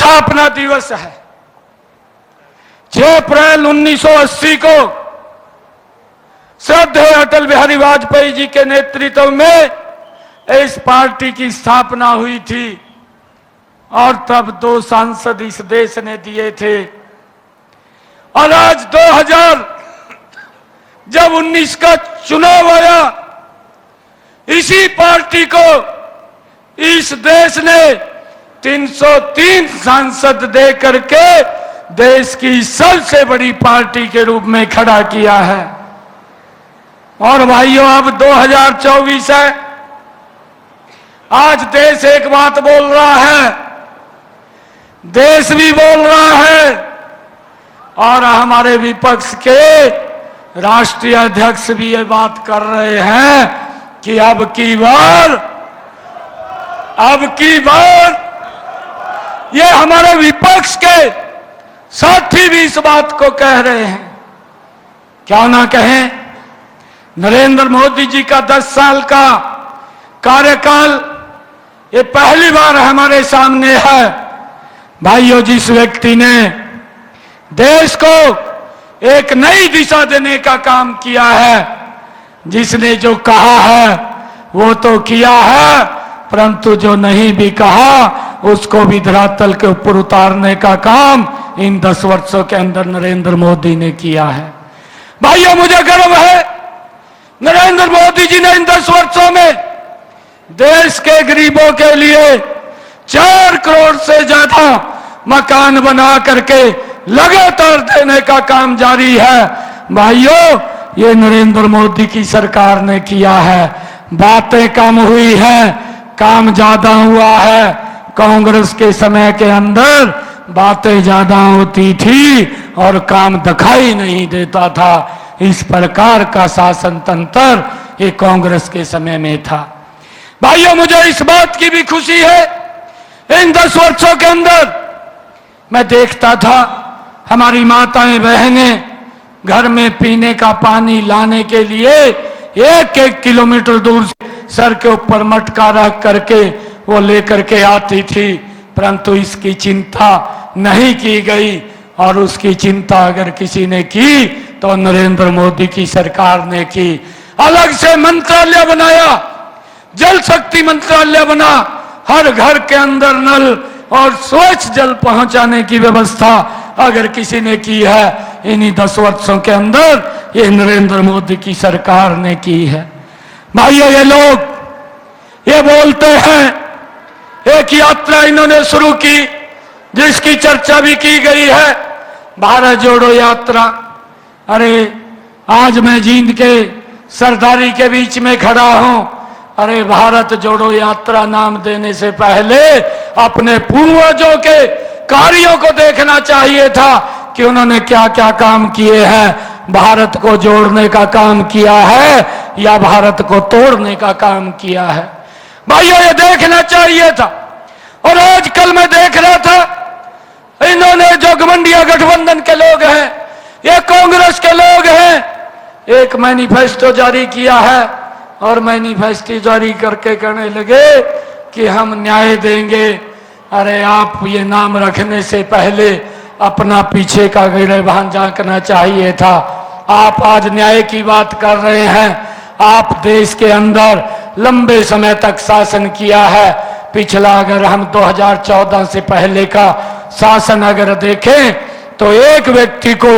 स्थापना दिवस है। 6 अप्रैल 1980 को श्रद्धेय अटल बिहारी वाजपेयी जी के नेतृत्व में इस पार्टी की स्थापना हुई थी और तब 2 सांसद इस देश ने दिए थे। और आज 2000 जब 19 का चुनाव आया, इसी पार्टी को इस देश ने 303 सांसद दे करके देश की सबसे बड़ी पार्टी के रूप में खड़ा किया है। और भाइयों, अब 2024 है। आज देश एक बात बोल रहा है, देश भी बोल रहा है और हमारे विपक्ष के राष्ट्रीय अध्यक्ष भी ये बात कर रहे हैं कि अब की बार ये हमारे विपक्ष के साथी भी इस बात को कह रहे हैं। क्या ना कहें, नरेंद्र मोदी जी का 10 साल का कार्यकाल ये पहली बार हमारे सामने है। भाइयों, जिस व्यक्ति ने देश को एक नई दिशा देने का काम किया है, जिसने जो कहा है वो तो किया है, परंतु जो नहीं भी कहा उसको भी धरातल के ऊपर उतारने का काम इन 10 वर्षों के अंदर नरेंद्र मोदी ने किया है। भाइयों, मुझे गर्व है, नरेंद्र मोदी जी ने इन 10 वर्षों में देश के गरीबों के लिए 4 करोड़ से ज्यादा मकान बना करके लगातार देने का काम जारी है। भाइयों, ये नरेंद्र मोदी की सरकार ने किया है। बातें कम हुई है, काम ज्यादा हुआ है। कांग्रेस के समय के अंदर बातें ज्यादा होती थी और काम दिखाई नहीं देता था। इस प्रकार का शासन तंत्र ये कांग्रेस के समय में था। भाइयों, मुझे इस बात की भी खुशी है, इन 10 वर्षों के अंदर मैं देखता था हमारी माताएं बहनें घर में पीने का पानी लाने के लिए 1-1 किलोमीटर दूर से सर के ऊपर मटका रख करके वो लेकर के आती थी, परंतु इसकी चिंता नहीं की गई। और उसकी चिंता अगर किसी ने की तो नरेंद्र मोदी की सरकार ने की। अलग से मंत्रालय बनाया, जल शक्ति मंत्रालय बना, हर घर के अंदर नल और स्वच्छ जल पहुंचाने की व्यवस्था अगर किसी ने की है, इन्हीं 10 वर्षों के अंदर ये नरेंद्र मोदी की सरकार ने की है। भाइयों, ये लोग ये बोलते हैं, एक यात्रा इन्होंने शुरू की जिसकी चर्चा भी की गई है, भारत जोड़ो यात्रा। अरे आज मैं जींद के सरदारी के बीच में खड़ा हूं। अरे भारत जोड़ो यात्रा नाम देने से पहले अपने पूर्वजों के कार्यों को देखना चाहिए था कि उन्होंने क्या क्या काम किए हैं। भारत को जोड़ने का काम किया है या भारत को तोड़ने का काम किया है। भाइयों, ये देखना चाहिए था। और आजकल मैं देख रहा था, इन्होंने जो घमंडिया गठबंधन के लोग हैं, ये कांग्रेस के लोग हैं, एक मैनिफेस्टो जारी किया है और मैनिफेस्टो जारी करके कहने लगे कि हम न्याय देंगे। अरे आप ये नाम रखने से पहले अपना पीछे का गिरेबान झांकना चाहिए था। आप आज न्याय की बात कर रहे हैं। आप देश के अंदर लंबे समय तक शासन किया है। पिछला अगर हम 2014 से पहले का शासन अगर देखें तो एक व्यक्ति को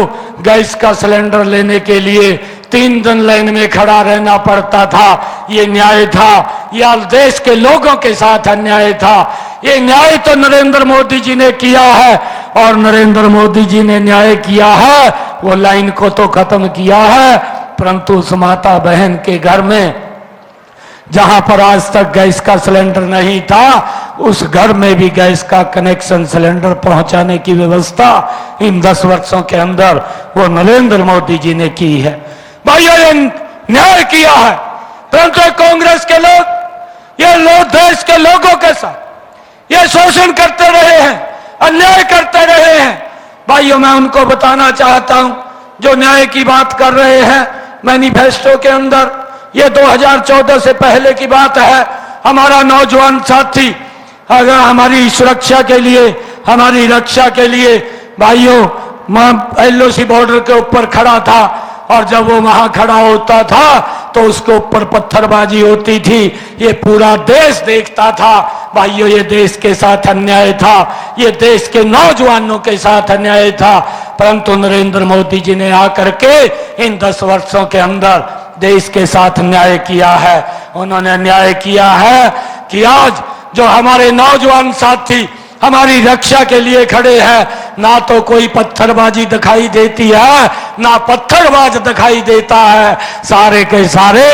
गैस का सिलेंडर लेने के लिए 3 दिन लाइन में खड़ा रहना पड़ता था। ये न्याय था या देश के लोगों के साथ अन्याय था? ये न्याय तो नरेंद्र मोदी जी ने किया है। और नरेंद्र मोदी जी ने न्याय किया है, वो लाइन को तो खत्म किया है, परंतु उस माता बहन के घर में जहां पर आज तक गैस का सिलेंडर नहीं था, उस घर में भी गैस का कनेक्शन सिलेंडर पहुंचाने की व्यवस्था इन 10 वर्षों के अंदर वो नरेंद्र मोदी जी ने की है। भाइयों, ये न्याय किया है, परंतु कांग्रेस के लोग, ये लोग देश के लोगों के साथ ये शोषण करते रहे हैं, अन्याय करते रहे हैं। भाइयों, मैं उनको बताना चाहता हूं जो न्याय की बात कर रहे हैं मैनिफेस्टो के अंदर, ये 2014 से पहले की बात है। हमारा नौजवान साथी अगर हमारी सुरक्षा के लिए हमारी रक्षा के लिए भाइयों एलओसी बॉर्डर के ऊपर खड़ा था, और जब वो वहां खड़ा होता था तो उसके ऊपर पत्थरबाजी होती थी। ये पूरा देश देखता था। भाइयों, ये देश के साथ अन्याय था, ये देश के नौजवानों के साथ अन्याय था। परंतु नरेंद्र मोदी जी ने आकर के इन 10 वर्षों के अंदर देश के साथ न्याय किया है। उन्होंने न्याय किया है कि आज जो हमारे नौजवान साथी हमारी रक्षा के लिए खड़े हैं, ना तो कोई पत्थरबाजी दिखाई देती है, ना पत्थरबाज दिखाई देता है। सारे के सारे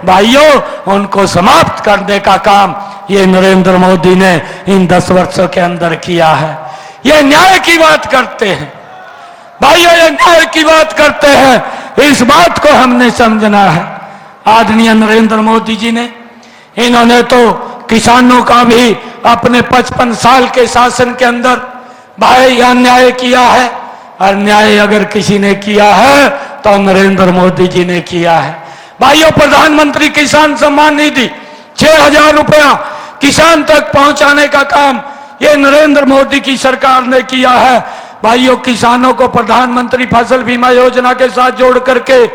भाइयों, उनको समाप्त करने का काम ये नरेंद्र मोदी ने इन 10 वर्षों के अंदर किया है। ये न्याय की बात करते हैं भाइयों, ये न्याय की बात करते हैं। इस बात को हमने समझना है। आदरणीय नरेंद्र मोदी जी ने, इन्होंने तो किसानों का भी अपने 55 साल के शासन के अंदर भाई अन्याय किया है। और न्याय अगर किसी ने किया है तो नरेंद्र मोदी जी ने किया है। भाइयों, प्रधानमंत्री किसान सम्मान निधि 6,000 रुपया किसान तक पहुंचाने का काम ये नरेंद्र मोदी की सरकार ने किया है। भाइयों, किसानों को प्रधानमंत्री फसल बीमा योजना के साथ जोड़ करके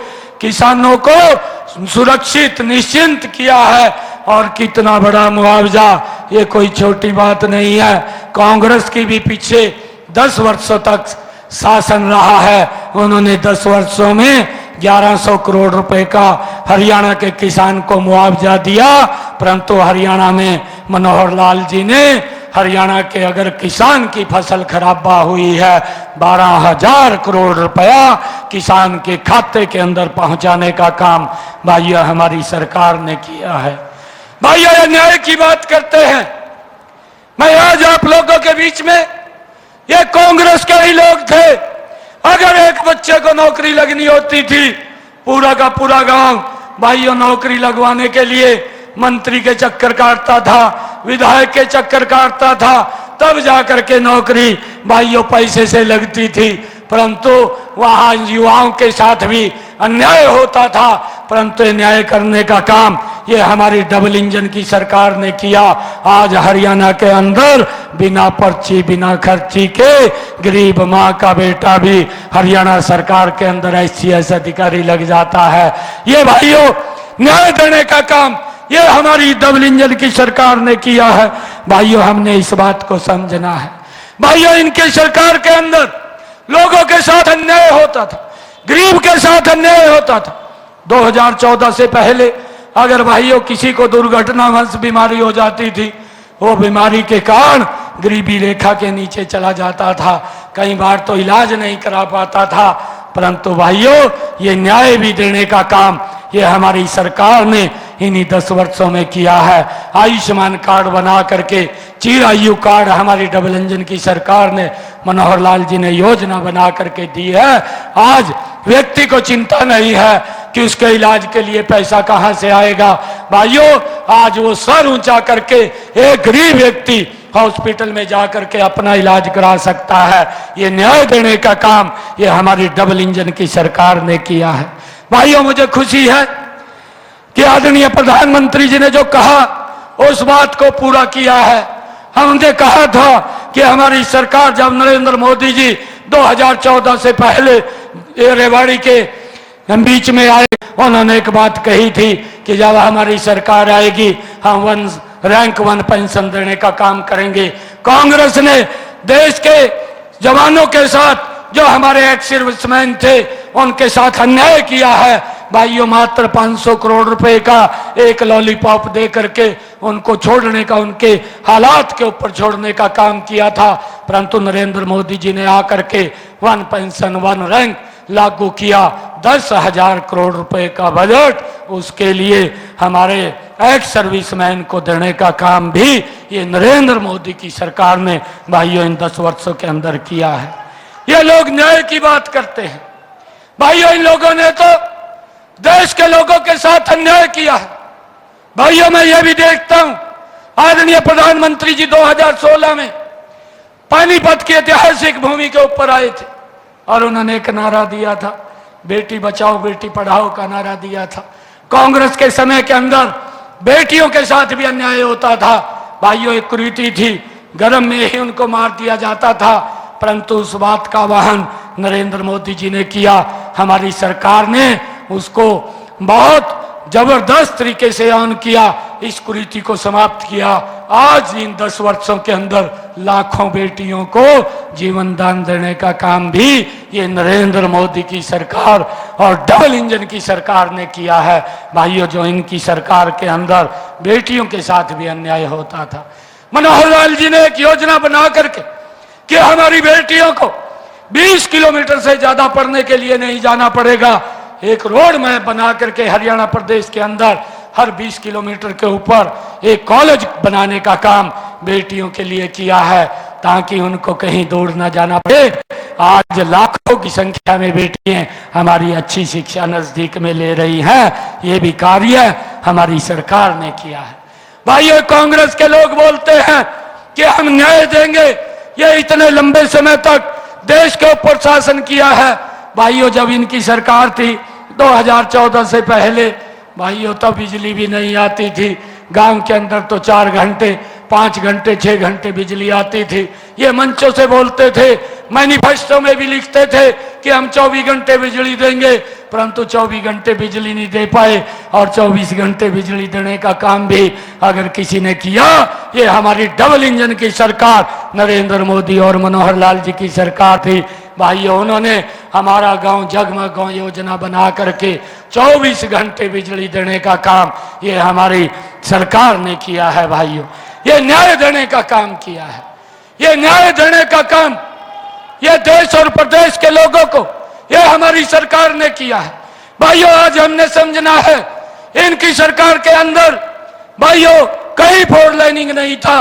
किसानों को सुरक्षित निश्चिंत किया है। और कितना बड़ा मुआवजा, ये कोई छोटी बात नहीं है। कांग्रेस की भी पीछे 10 वर्षों तक शासन रहा है। उन्होंने 10 वर्षों में 1100 करोड़ रुपए का हरियाणा के किसान को मुआवजा दिया। परंतु हरियाणा में मनोहर लाल जी ने हरियाणा के अगर किसान की फसल खराबा हुई है, 12,000 करोड़ रुपया किसान के खाते के अंदर पहुंचाने का काम भाइयों हमारी सरकार ने किया है। भाइयों, ये न्याय की बात करते हैं। मैं आज आप लोगों के बीच में, ये कांग्रेस के ही लोग थे। अगर एक बच्चे को नौकरी लगनी होती थी, पूरा का पूरा गांव भाइयों नौकरी लगवाने के लिए मंत्री के चक्कर काटता था, विधायक के चक्कर काटता था, तब जाकर के नौकरी भाइयों पैसे से लगती थी। परंतु वहां युवाओं के साथ भी अन्याय होता था। परंतु न्याय करने का काम ये हमारी डबल इंजन की सरकार ने किया। आज हरियाणा के अंदर बिना पर्ची बिना खर्ची के गरीब माँ का बेटा भी हरियाणा सरकार के अंदर SCS अधिकारी लग जाता है। ये भाइयों न्याय देने का काम ये हमारी डबल इंजन की सरकार ने किया है। भाइयों, हमने इस बात को समझना है। भाइयों, इनके सरकार के अंदर लोगों के साथ अन्याय होता था, गरीब के साथ अन्याय होता था। 2014 से पहले अगर भाइयों किसी को दुर्घटनावश बीमारी हो जाती थी, वो बीमारी के कारण गरीबी रेखा के नीचे चला जाता था। कई बार तो इलाज नहीं करा पाता था। परंतु भाइयों, ये न्याय भी देने का काम ये हमारी सरकार ने इन्हीं 10 वर्षों में किया है। आयुष्मान कार्ड बना करके, चिरायु कार्ड हमारी डबल इंजन की सरकार ने, मनोहर लाल जी ने योजना बना करके दी है। आज व्यक्ति को चिंता नहीं है कि उसके इलाज के लिए पैसा कहां से आएगा। भाइयों, आज वो सर ऊंचा करके एक गरीब व्यक्ति हॉस्पिटल में जाकर के अपना इलाज करा सकता है। ये न्याय देने का काम ये हमारी डबल इंजन की सरकार ने किया है। भाइयों, मुझे खुशी है कि आदरणीय प्रधानमंत्री जी ने जो कहा उस बात को पूरा किया है। हमने कहा था कि हमारी सरकार, जब नरेंद्र मोदी जी 2014 से पहले ये रेवाड़ी के बीच में आए, उन्होंने एक बात कही थी कि जब हमारी सरकार आएगी हम रैंक 1 पेंशन देने का काम करेंगे। कांग्रेस ने देश के जवानों के साथ, जो हमारे एक्स सर्विसमैन थे, उनके साथ अन्याय किया है। भाइयों, मात्र 500 करोड़ रुपए का एक लॉलीपॉप दे करके उनको छोड़ने का, उनके हालात के ऊपर छोड़ने का काम किया था। परंतु नरेंद्र मोदी जी ने आकर के 1 पेंशन 1 रैंक लागू किया। 10,000 करोड़ रुपए का बजट उसके लिए हमारे एक्स सर्विसमैन को देने का काम भी ये नरेंद्र मोदी की सरकार ने भाइयों इन 10 वर्षों के अंदर किया है। ये लोग न्याय की बात करते हैं। भाइयों, इन लोगों ने तो देश के लोगों के साथ अन्याय किया है। भाइयों, मैं ये भी देखता हूं, आदरणीय प्रधानमंत्री जी 2016 में पानीपत की ऐतिहासिक भूमि के ऊपर आए थे और उन्होंने एक नारा दिया था, बेटी बचाओ बेटी पढ़ाओ का नारा दिया था। कांग्रेस के समय के अंदर बेटियों के साथ भी अन्याय होता था। भाइयों, एक कुरीति थी गर्म में ही उनको मार दिया जाता था, परंतु उस बात का वहन नरेंद्र मोदी जी ने किया। हमारी सरकार ने उसको बहुत जबरदस्त तरीके से ऑन किया, इस कुरीति को समाप्त किया। आज इन 10 वर्षों के अंदर लाखों बेटियों को जीवन दान देने का काम भी ये नरेंद्र मोदी की सरकार और डबल इंजन की सरकार ने किया है। भाइयों, जो इनकी सरकार के अंदर बेटियों के साथ भी अन्याय होता था, मनोहर लाल जी ने एक योजना बना करके कि हमारी बेटियों को 20 किलोमीटर से ज्यादा पढ़ने के लिए नहीं जाना पड़ेगा, एक रोड मैप बना करके हरियाणा प्रदेश के अंदर हर 20 किलोमीटर के ऊपर एक कॉलेज बनाने का काम बेटियों के लिए किया है, ताकि उनको कहीं दूर ना जाना पड़े। आज लाखों की संख्या में बेटियां हमारी अच्छी शिक्षा नजदीक में ले रही हैं। ये भी कार्य हमारी सरकार ने किया है। भाइयों, कांग्रेस के लोग बोलते हैं कि हम न्याय देंगे, ये इतने लंबे समय तक देश के ऊपर शासन किया है। भाइयों, जब इनकी सरकार थी 2014 से पहले, भाइयों तब बिजली भी नहीं आती थी। गांव के अंदर तो 4 घंटे 5 घंटे 6 घंटे बिजली आती थी। ये मंचों से बोलते थे, मैनिफेस्टो में भी लिखते थे कि हम 24 घंटे बिजली देंगे, परंतु 24 घंटे बिजली नहीं दे पाए। और 24 घंटे बिजली देने का काम भी अगर किसी ने किया, ये हमारी डबल इंजन की सरकार नरेंद्र मोदी और मनोहर लाल जी की सरकार थी। भाइयों, उन्होंने हमारा गांव जगमग गांव योजना बना करके 24 घंटे बिजली देने का काम ये हमारी सरकार ने किया है। भाइयों, ये न्याय देने का काम किया है। ये न्याय देने का काम ये देश और प्रदेश के लोगों को ये हमारी सरकार ने किया है। भाइयों, आज हमने समझना है, इनकी सरकार के अंदर भाइयों कहीं 4 लाइनिंग नहीं था।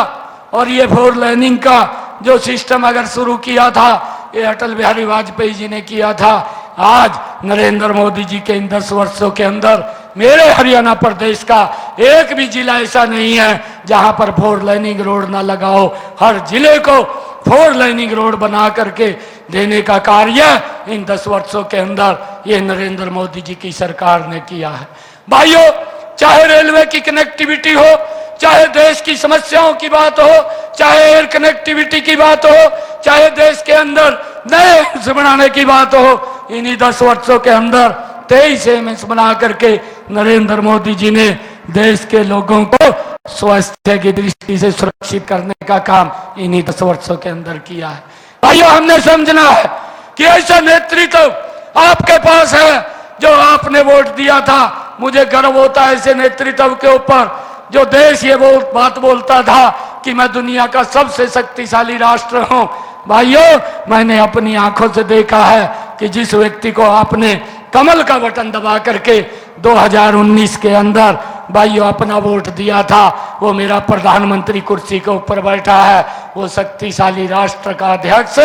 और ये 4 लाइनिंग का जो सिस्टम अगर शुरू किया था, ये अटल बिहारी वाजपेयी जी ने किया था। आज नरेंद्र मोदी जी के इन 10 वर्षों के अंदर मेरे हरियाणा प्रदेश का एक भी जिला ऐसा नहीं है जहां पर 4 लाइनिंग रोड ना लगाओ। हर जिले को 4 लाइनिंग रोड बना करके देने का कार्य इन 10 वर्षों के अंदर ये नरेंद्र मोदी जी की सरकार ने किया है। भाइयों, चाहे रेलवे की कनेक्टिविटी हो, चाहे देश की समस्याओं की बात हो, चाहे एयर कनेक्टिविटी की बात हो, चाहे देश के अंदर नए एम्स बनाने की बात हो, इन्हीं 10 वर्षों के अंदर 23 एम्स बना करके नरेंद्र मोदी जी ने देश के लोगों को स्वास्थ्य की दृष्टि से सुरक्षित करने का काम इन्हीं 10 वर्षों के अंदर किया है। भाइयों, हमने समझना है कि ऐसा नेतृत्व आपके पास है जो आपने वोट दिया था। मुझे गर्व होता है ऐसे नेतृत्व के ऊपर, जो देश ये बात बोलता था कि मैं दुनिया का सबसे शक्तिशाली राष्ट्र हूं। भाइयों, मैंने अपनी आंखों से देखा है कि जिस व्यक्ति को आपने कमल का बटन दबा करके 2019 के अंदर भाइयों अपना वोट दिया था, वो मेरा प्रधानमंत्री कुर्सी के ऊपर बैठा है। वो शक्तिशाली राष्ट्र का अध्यक्ष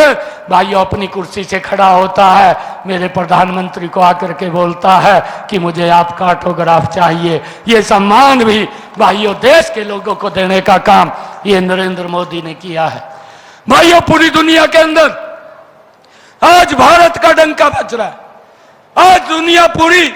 भाइयों अपनी कुर्सी से खड़ा होता है, मेरे प्रधानमंत्री को आकर के बोलता है कि मुझे आपका ऑटोग्राफ चाहिए। ये सम्मान भी भाइयों देश के लोगों को देने का काम ये नरेंद्र मोदी ने किया है। भाइयों, पूरी दुनिया के अंदर आज भारत का डंका बज रहा है। आज दुनिया पूरी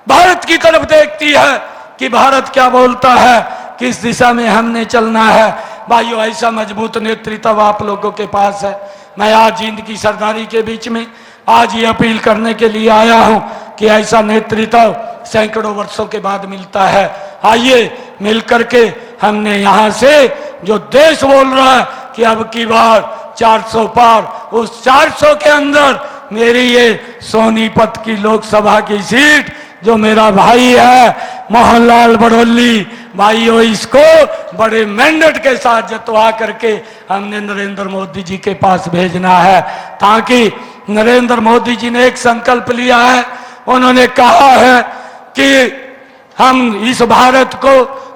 भारत की तरफ देखती है कि भारत क्या बोलता है, किस दिशा में हमने चलना है। भाइयों, ऐसा मजबूत नेतृत्व आप लोगों के पास है। मैं आज हिंद की सरदारी के बीच में आज ये अपील करने के लिए आया हूं कि ऐसा नेतृत्व सैकड़ों वर्षों के बाद मिलता है। आइए मिलकर के हमने यहाँ से जो देश बोल रहा है कि अब की बार 400 पार, उस 400 के अंदर मेरी ये सोनीपत की लोकसभा की सीट जो मेरा भाई है मोहनलाल बड़ौली, भाइयों इसको बड़े मैंडेट के साथ जतवा करके हमने नरेंद्र मोदी जी के पास भेजना है, ताकि नरेंद्र मोदी जी ने एक संकल्प लिया है। उन्होंने कहा है कि हम इस भारत को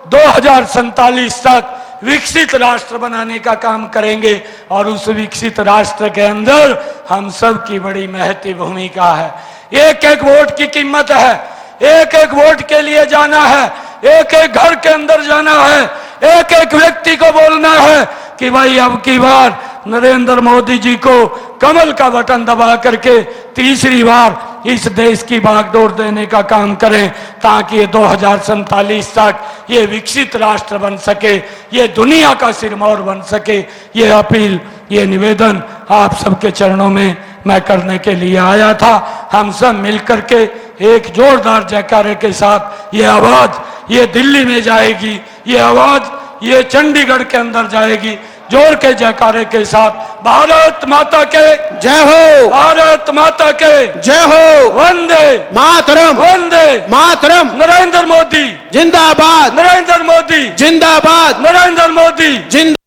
2047 तक विकसित राष्ट्र बनाने का काम करेंगे और उस विकसित राष्ट्र के अंदर हम सब की बड़ी महत्वपूर्ण भूमिका है। एक एक वोट की कीमत है, एक एक वोट के लिए जाना है, एक एक घर के अंदर जाना है, एक एक व्यक्ति को बोलना है कि भाई अब की बार नरेंद्र मोदी जी को कमल का बटन दबा करके तीसरी बार इस देश की बागडोर देने का काम करें ताकि ये 2047 तक ये विकसित राष्ट्र बन सके, ये दुनिया का सिरमौर बन सके। ये अपील, ये निवेदन आप सबके चरणों में मैं करने के लिए आया था। हम सब मिलकर के एक जोरदार जयकारे के साथ ये आवाज ये दिल्ली में जाएगी, ये आवाज ये चंडीगढ़ के अंदर जाएगी। जोर के जयकारे के साथ भारत माता के जय हो, भारत माता के जय हो, वंदे मातरम, वंदे मातरम, नरेंद्र मोदी जिंदाबाद, नरेंद्र मोदी जिंदाबाद, नरेंद्र मोदी जिंदाबाद।